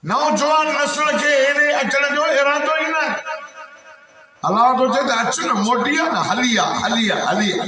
नौजवान नस्ल के एने अचण जो इरादो ही न अल्लाह तो चए अच न मोटी आ न हलिया हलिया हलिया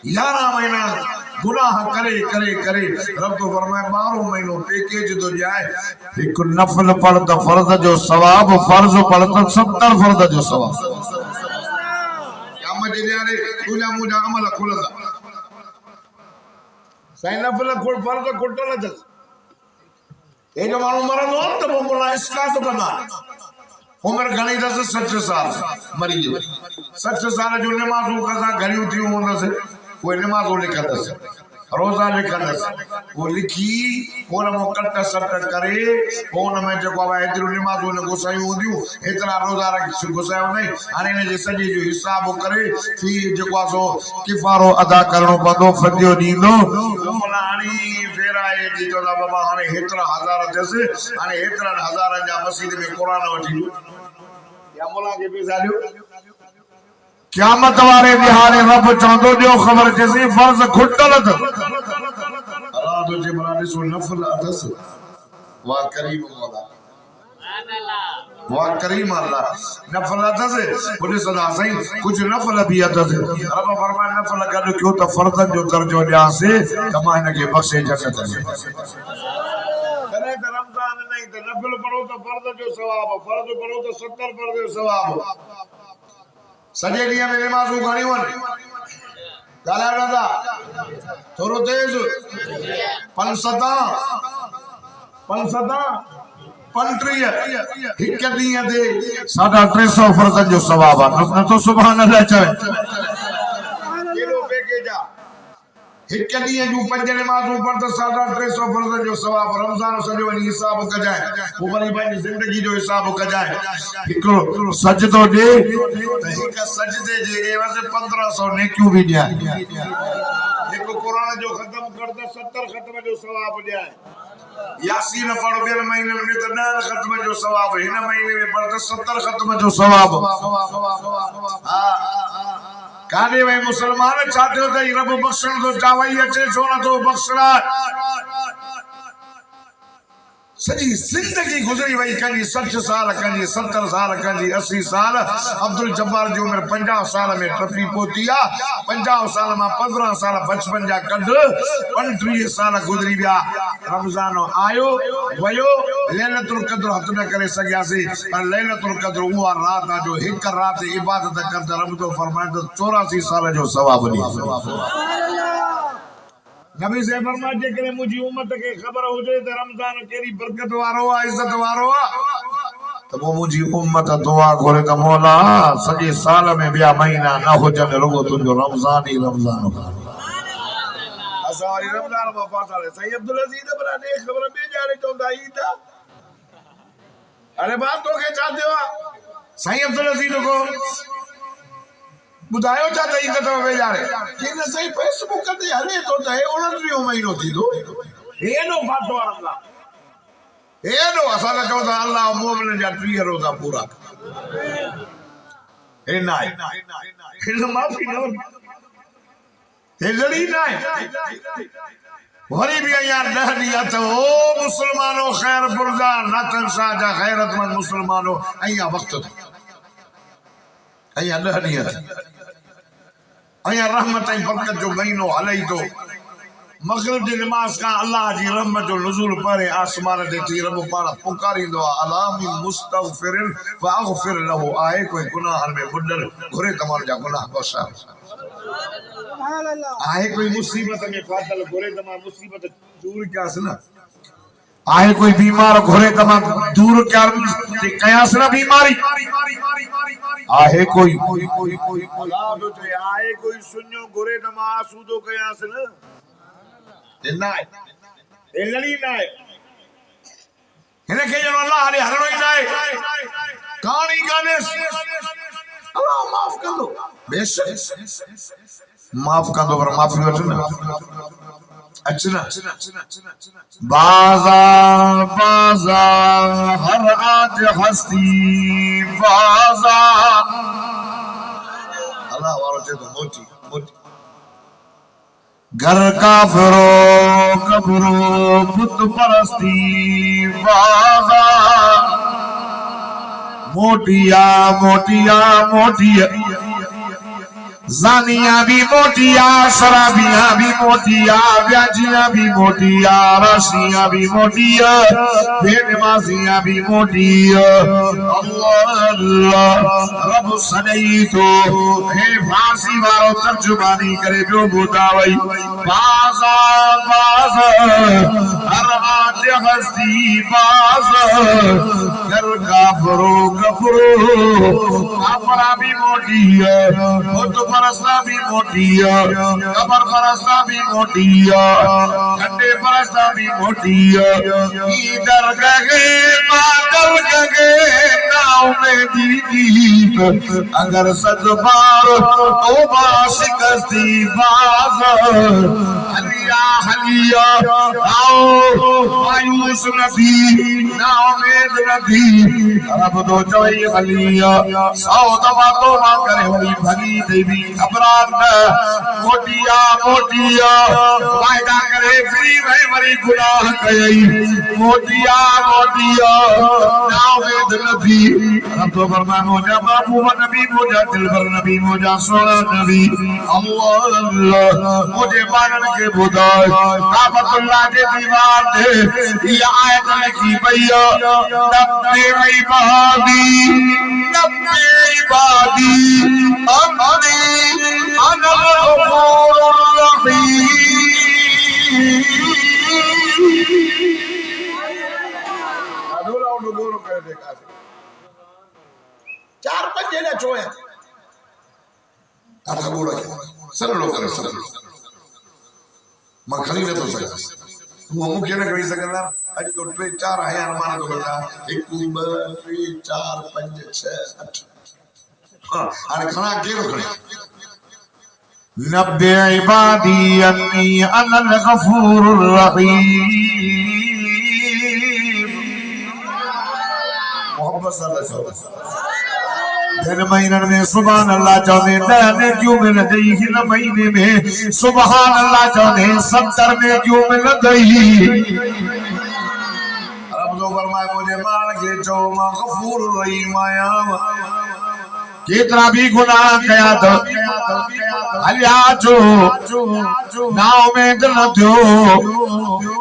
11 महीना गुनाह करे करे करे रब तो फरमाए 12 महीनों पैकेज तो जाए एक नफल पढ़ तो फर्ज जो सवाब फर्ज पढ़ तो 70 फर्ज जो सवाब क्या मजे यारे तुजा मुजा अमल खुलदा साईं नफल खुल फर्ज खुटल दस ए जो मानो मरंदो त बोला इसका तो कंदा उम्र घणी दस 60 साल मरी जो 60 साल जो नमाज़ू कसा घणियूं थियूं हूंदस कोई नमाज़ो लिखंदस रोज़ा लिखंदस वो लिखी कोन मो कट सट करे कोन में जो आहे एतिरो नमाज़ो न गुसायूं हूंदियूं एतिरा रोज़ा रख गुसायो नहीं हाणे इन जे सॼे जो हिसाब करे फी जेको आहे सो किफ़ारो अदा करणो पवंदो फदियो ॾींदो हाणे फेराए थी चवंदा बाबा हाणे हेतिरा हज़ार थियसि हाणे हेतिरनि हज़ारनि जा मस्जिद में क़ुरान वठी ॾियो या मोला खे पैसा ॾियो क़यामत वारे ॾिहाड़े रब चवंदो ॾियो ख़बर चइसि फर्ज़ खुटल अथव अल्लाह तो जे बना ॾिसो नफ़ल अथसि वाह करीम मौला वाह करीम अल्लाह नफ़ल अथसि पुलिस सदा साईं कुछ नफ़ल भी अथसि रब फरमाए नफ़ल गॾु कयो त फर्ज़न जो दर्जो ॾियासि त मां हिनखे बख़्शे जन्नत में कॾहिं त रमज़ान नहीं त नफ़ल पढ़ो त फर्ज़ जो सवाब फर्ज़ पढ़ो त 70 फर्ज़ जो सवाब सॼे ॾींहं में नमाज़ूं घणियूं आहिनि ॻाल्हायो दादा थोरो तेज़ पंसदा 35 हिक ॾींहं ते 350 फर्ज़ जो सवाब आहे न तो सुभान अल्लाह चवे केॾो पैकेज आहे हिक ॾींहं जूं 5 नमाज़ूं पढ़ त 350 फर्ज़ जो सवाब रमज़ान सॼो वञी हिसाब कजाए पोइ वरी पंहिंजी ज़िंदगी जो हिसाब कजाए हिकिड़ो सजदो ॾे त हिक सजदे जे एवज़ 1500 नेकियूं बि ॾियां हिकु क़ुरान जो ख़त्म कर त 70 ख़त्म जो सवाब ॾियां यासीन पढ़ ॿियनि महीननि में त 10 ख़त्म जो सवाब हिन महीने में पढ़ त 70 ख़त्म जो सवाब हा काॾे वई मुसलमान छा थियो अथई रब बख़्शण थो चावई अचे छो नथो बख़्शणा सॼी ज़िंदगी गुज़री वई कंहिंजी 60 साल कंहिंजी 70 साल कंहिंजी 80 साल अब्दुल जब्बार जी उमिरि 50 साल में टपी पहुती आहे 50 साल मां 15 साल बचपन जा कढ 35 साल गुज़री विया रमज़ान आयो वयो लैलतुल क़द्र हथ न करे सघियासीं पर लैलतुल क़द्र उहा रात आहे जो हिकु राति इबादत कर त रब तो फरमाए त 84 साल जो सवाब ॾे नबी से फरमाए जे करे मुंहिंजी उम्मत खे ख़बर हुजे त रमज़ान केड़ी बरकत वारो आहे इज्जत वारो आहे त पोइ मुंहिंजी उम्मत दुआ घुरे त मौला सॼे साल में ॿिया महीना न हुजनि रुगो तुंहिंजो रमज़ान ई रमज़ान असां वरी रमज़ान मां फासाले साईं अब्दुल अज़ीज़ बरा ॾे ख़बर ॿिए ॼाणे चवंदा ईद अरे बाप तोखे छा थियो आहे साईं अब्दुल अज़ीज़ को बुधायो छा त ईद अथव वेझारे कि न सही फेसबुक ते हले थो त 29 महीनो थींदो हेॾो फाटो आहे रमज़ान हेॾो असां त चऊं था अल्लाह मोमिन जा 30 रोज़ा पूरा हे न आहे हिन माफ़ी न हे जड़ी न आहे वरी भी यार 10 ॾींहं अथव ओ मुसलमानो ख़ैर बुरजा नातन शाह जा ग़ैरतमंद मुसलमानो अञा वक़्त अञा 10 ॾींहं अया रहमत ऐं बरकत जो महीनो हलई तो मगरिब जी नमाज का अल्लाह जी रहमत जो नुज़ूल परे आसमान ते थी रब पाण पुकारींदो आहे अलामी मुस्तगफिरिन वागफिर लहू आहे कोई गुनाह में बुडल घुरे तमाम जा गुनाह बख्शा सुभान अल्लाह आहे कोई मुसीबत में फातल घुरे तमाम मुसीबत दूर कयास न आहे कोई बीमार घुरे तमाम दूर कयास न बीमारी आहे कोई अल्लाह जो चए आहे कोई सुन्यो घुरे त मां आसूदो कयास न ना ए लड़ी ना है हिन खे जो अल्लाह हले हलणो ई ना है कहाणी गाने अल्लाह माफ कर दो बेशक माफ कर दो पर माफी वठ न अच्छा बाजा बाजा हर आज हस्ती बाजा अल्लाह वारो चए तो मोटी मोटी घर काफिरों कब्रों बुत परस्ती बाजार मोटिया मोटिया मोटिया जानिया भी मोटिया शराबियां भी मोटिया व्याजियां भी मोटिया रशियां भी मोटिया बेनमाजियां भी मोटिया अल्लाह अल्लाह रब सनई तो हे फांसी वारो तर्जुमानी करे जो बुदावई बाजा बाजा हर आज हस्ती बाजा घर काफरो कफरो काफरा भी मोटिया परस्ता भी मोटिया कबर परस्ता भी मोटिया घंटे परस्ता भी मोटिया इधर गए बादल गए नाव में दीदी अगर सच बार तोबा शिकस्ती बाज हलिया हलिया आओ मायूस नदी नाव में नदी रब दो चोई हलिया सौ दफा तोबा करे वही भली देवी घबरान मोटिया मोटिया वायदा करे फ्री भाई मरी गुनाह कई मोटिया मोटिया नाव में नदी रब तो फरमाए मोजा महबूब नबी मोजा दिलबर नबी मोजा सोना नबी अल्लाह अल्लाह मुझे मानन के बुदाय काबतुल्लाह के दीवार थे ये आयत लिखी भैया नब्बे इबादी अमनी अनल गफूरुर रहीम अदोला उडगोरो कह देखा चार पंज ने चोए आता बोलो सरल लोग करे सरल मैं खड़ी न तो सका वो मुख्य न करी सकना आज तो ट्रे चार है हमारा तो बोला 1 2 3 4 5 6 8 हां अरे खड़ा के खड़े नब्बे इबादी अन्नी अनल गफूरुर रहीम मोहम्मद सल्लल्लाहु अलैहि वसल्लम दिन महीने में सुभान अल्लाह चौदह ने क्यों मिल गई हिल महीने में सुभान अल्लाह चौदह 70 में क्यों मिल गई रब जो फरमाए मुझे मान के जो गफूर रहीम आया कितना भी गुनाह किया तो अल्लाह जो नाव में गलत हो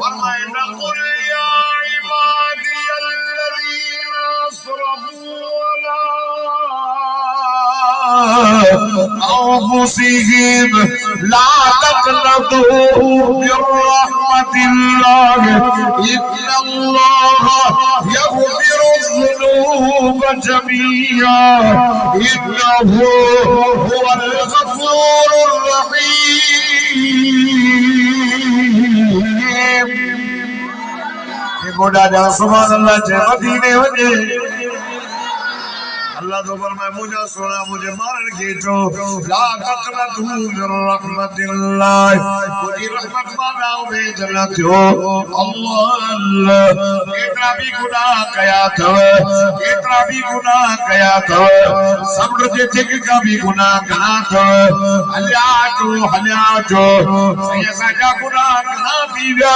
फरमाए न कुल या इबादी अल्लज़ीना असरफू अला أنفسهم لا تقنطوا من رحمة الله إن الله يغفر الذنوب جميعا إنه هو الغفور الرحيم سبحان الله मदीने वजे अल्लाह तो फरमाए मुझे सुना मुझे मारन के जो ला तकनतु मिन रहमतिल्लाह कोई रहमत माना में जन्नत हो अल्लाह अल्लाह कितना भी गुनाह किया था सब्र जे थिक का भी गुनाह करा था हलिया जो ये सजा गुनाह करा दिया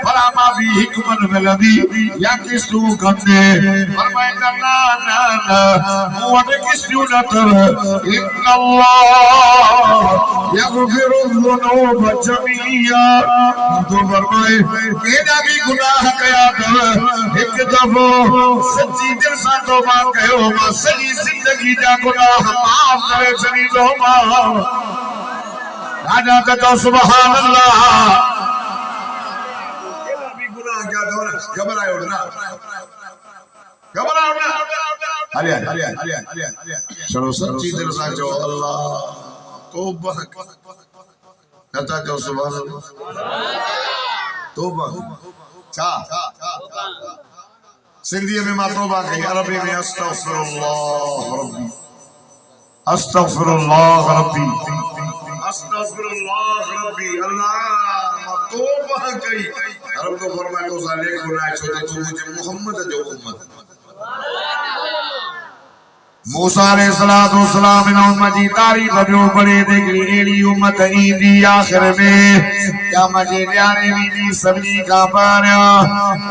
फरमा भी हिकमत मिलदी या किसू कंदे फरमाए ना ना ना إن الله يغفر الذنوب جميعا तो फरमाए केड़ा भी गुनाह किया था एक दफो सच्ची दिल से तौबा कयो मां सही जिंदगी जा गुनाह माफ करे सही तौबा राजा तो सुभान अल्लाह केड़ा भी गुनाह किया था घबरायो ना हलिया चलो सच्ची दिल से जो अल्लाह तौबा कहता जो सुभान अल्लाह तौबा चा सिंधी में मां तौबा कही अरबी में अस्तगफिरुल्लाह रब्बी अल्लाह तौबा कही रब तो फरमाए तो साले गुनाह छो तो मुझे मोहम्मद जो उम्मत मूसा अलैहिस्सलाम इन उम्मत जी तारीफ जो बड़े देखली एड़ी उम्मत ईंदी आखिर में क्या मजे न्याणे वीदी सभी का पारिया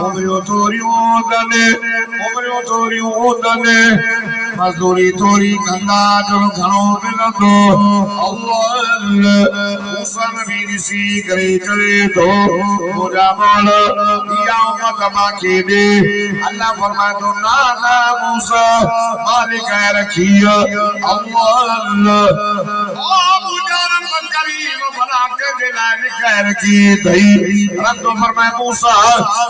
उमरियो थोरियूं दने मजदूरी थोरी कंदा जो घणो मिलंदो अल्लाह मूसा नबी ॾिसी करे चवे थो मुंहिंजा मौल इहा उम्मत मांखे ॾे अल्लाह फरमाए थो ना ना मूसा मालिक रखी अल्लाह की थई रब तो फरमाए मूसा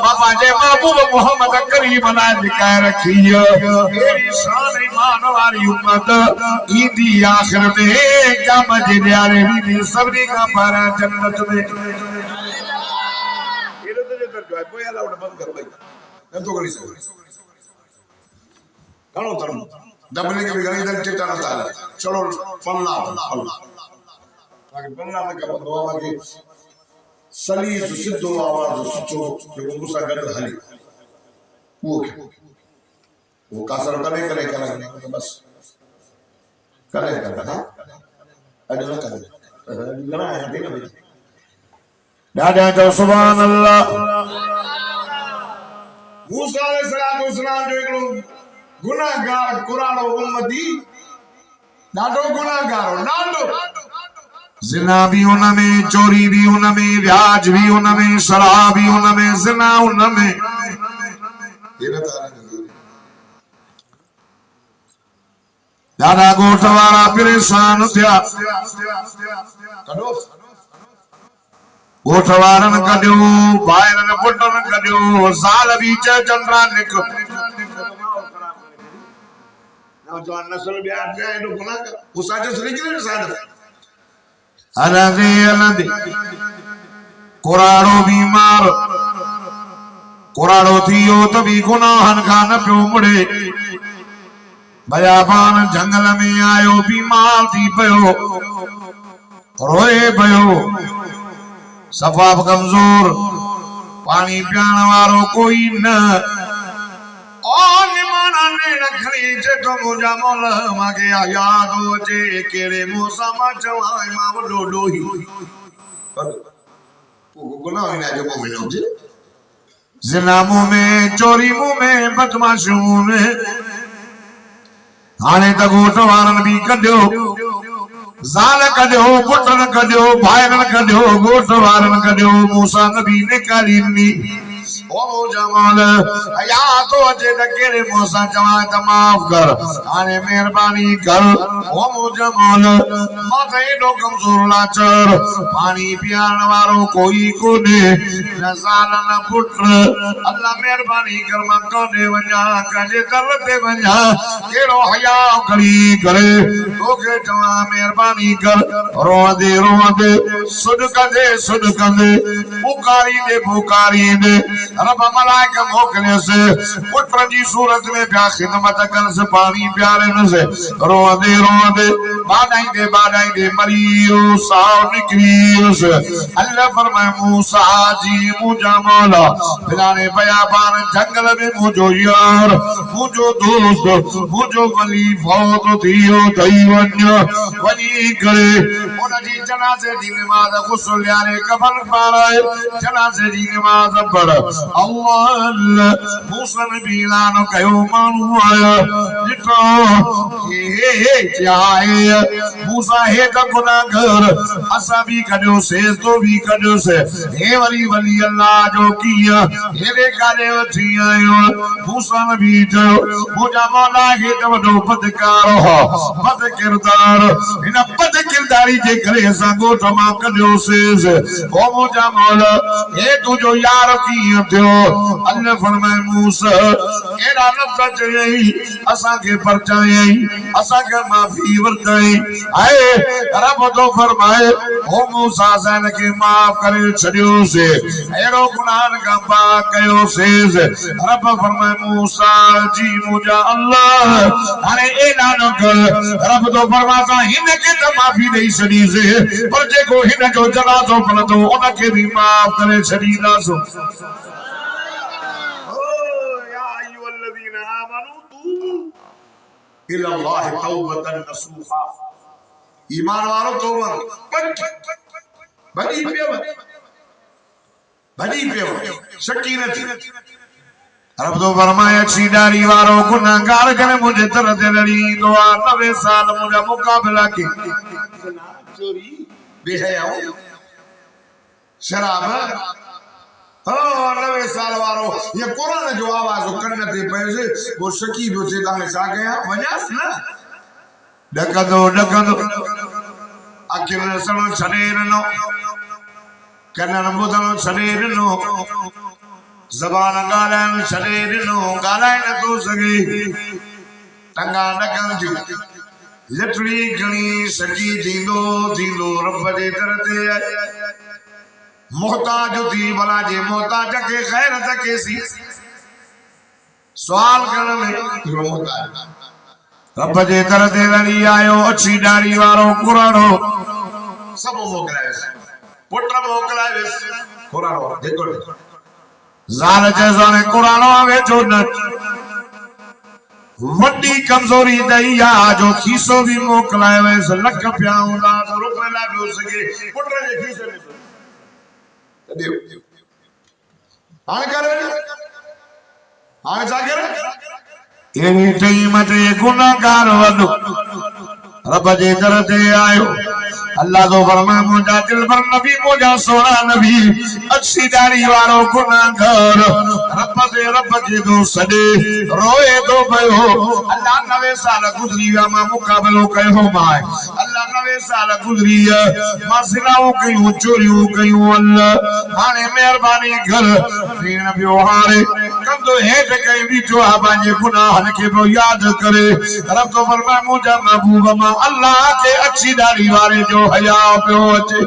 बाबा जे महबूब मोहम्मद करीम ने लिखाए रखी मेरी शान ईमान वाली उम्मत ईदी आखिर में क्या मजे न्यारे भी सबनी का पारा जन्नत में ये तो जो है कोई अलाउड बंद कर भाई मैं तो गली से करो तरम दबने के बिगड़ी दल चिट्टा ना ताला चलो पन्ना ताकि पन्ना में कब दुआ मांगे सली सिद्धो आवाज सचो जो मूसा गद हली वो कासर करे तो बस करे हां अजो ना करे गना है ठीक है भाई दादा तो सुभान अल्लाह मूसा अलैहिस्सलाम जो एकड़ो गुनाहगार कुरानो उम्मती दादो गुनाहगार नालो जिना भी उनमें चोरी भी उनमें व्याज भी उनमें शराब भी उनमें जिना उनमें दादा गोठ वाला परेशान थिया गोठ वारन कढियो भाइरन पुटन कढियो साल बीच चंद्रा निक ना जो नस्ल ब्याह जाए तो गुनाह कर उसाजे सलीके साद अलदे कुराड़ो बीमार कुराड़ो थियो तो भी गुनाहन का न पियो मुड़े बयाबान जंगल में आयो बीमार थी पयो रोए पयो सफाब कमजोर पानी पियाण वारो कोई न और निमाना ने रखनी जे तो मुझा मोल माके याद हो जे केड़े मौसम चवाई मा डोडो ही पर गुनाह ना जो मोमिन हो जे जिना मुंह में चोरी मुंह में बदमाशी मुंह में हाने त गोठ वारन भी कढियो ज़ाल कढियो पुटन कढियो भाइरन कढियो गोठ वारन कढियो मूसा नबी ने कालीनी ओ जमाल या तो अजे त केरे मूसा चवा त माफ कर हाने मेहरबानी कर ओ जमाल मथे डो कमजोर लाचर पानी पियाण वारो कोई कोने न ज़ाल न पुट अल्लाह मेहरबानी कर मां कोने वञा कजे दर ते वञा केड़ो हया करी करे तोखे चवा मेहरबानी कर रोंदे सुड कंदे पुकारी दे रब मलाइका मोकले से पुत्र जी सूरत में प्या खिदमत कर से पानी प्यारे से रोंदे बाडाई मरियो साव निकलियो से अल्लाह फरमाए मूसा जी मुझा मौला फिराने बयाबान जंगल में मुझो यार मुझो दोस्त मुझो वली फौत थियो दैवन्य वनी करे उन जी जनाजे दी नमाज गुस्ल यारे कफन पाराए जनाजे दी नमाज पढ़ अल्लाह मूसा नबी लानो कयो मानू आया जितो हे जाए मूसा हे त गुनाहगार असा भी कजो से तो भी कजो से हे वली अल्लाह जो किया हे रे काले वठी आयो मूसा नबी जो मुजा मौला हे त वडो बदकार हो बद किरदार इन बद किरदारी जे करे असा गोठ मां कजो से ओ मुजा मौला हे तुजो यार किया थियो अल्लाह फरमाए मूसा एड़ा लफ्ज चई असा के परचाई असा के माफी वरताई आए रब तो फरमाए ओ मूसा सन के माफ करे छडियो से एड़ो गुनाह का पाक कयो से रब फरमाए मूसा जी मुजा अल्लाह अरे एड़ा न कर रब तो फरमाता हिन के त माफी देई छडी से पर जे को हिन जो जनाजो पलतो उन के भी माफ करे छडीदा सो ओ या अय्युहल्लज़ीना आमनू तूबू इलल्लाह तौबतन नसूहा। हे ईमान वारो तुबू कयो अल्लाह ताला खे माफ कयो इल्लल्लाह तौबतन नसूहा। ईमान वारो तौबा बड़ी पियो शकी नथी। रब तो फरमाया सीधारी वारो गुनाहगार करे मुझे तरह लड़ी दुआ 90 साल मुझे मुकाबला की चोरी बेहया शराब हो 90 साल वारो ये कुरान जो आवाज कन्न ते पैसे वो शकी जो थे ताने सा गया वजास ना डकदो अखिर सण शरीर नो कन्न बुधन शरीर नो ज़बान गालाइन शरीर नो गालाइन तो सके टंगा नकल जी लटड़ी गणी सकी दींदो दींदो रब जे दर ते मोहताज थी भला जे मोहताज के खैर तके सी सवाल करण में मोहताज रब जे दर ते लड़ी आयो अछी डारी वारो कुरानो सब मोकलाए पुट मोकलाए कुरानो देखो ज़ाल जैसाने कुरानो आवे जो न वड्डी कमजोरी दईया जो खीसो भी मोकलाए वैसे लख प्याऊंदा रुपए ला भी हो सके पुट जे खीसे में देव हां करे हां जागे एनी टाइम ते गुनाहगार वडो रब जे दर ते आयो अल्लाह तो फरमाए मुझा दिल पर नबी मुझा सोना नबी अच्छी दाढ़ी वारो गुनाहगार रब जे दो सदे रोए दो भयो अल्लाह 90 साल गुजरी विया मां मुकाबलो कयो मां अल्लाह 90 साल गुजरी मां सिलाऊं कयूं चोरियूं कयूं अल्लाह हाने मेहरबानी कर दीन बिहारे कंदो हेठ कई बीठो आ पंहिंजे गुनाहन खे पियो याद करे रब तो फरमाए मुझा महबूब मां अल्लाह के अच्छी दाढ़ी वारे जो हया पियो अचे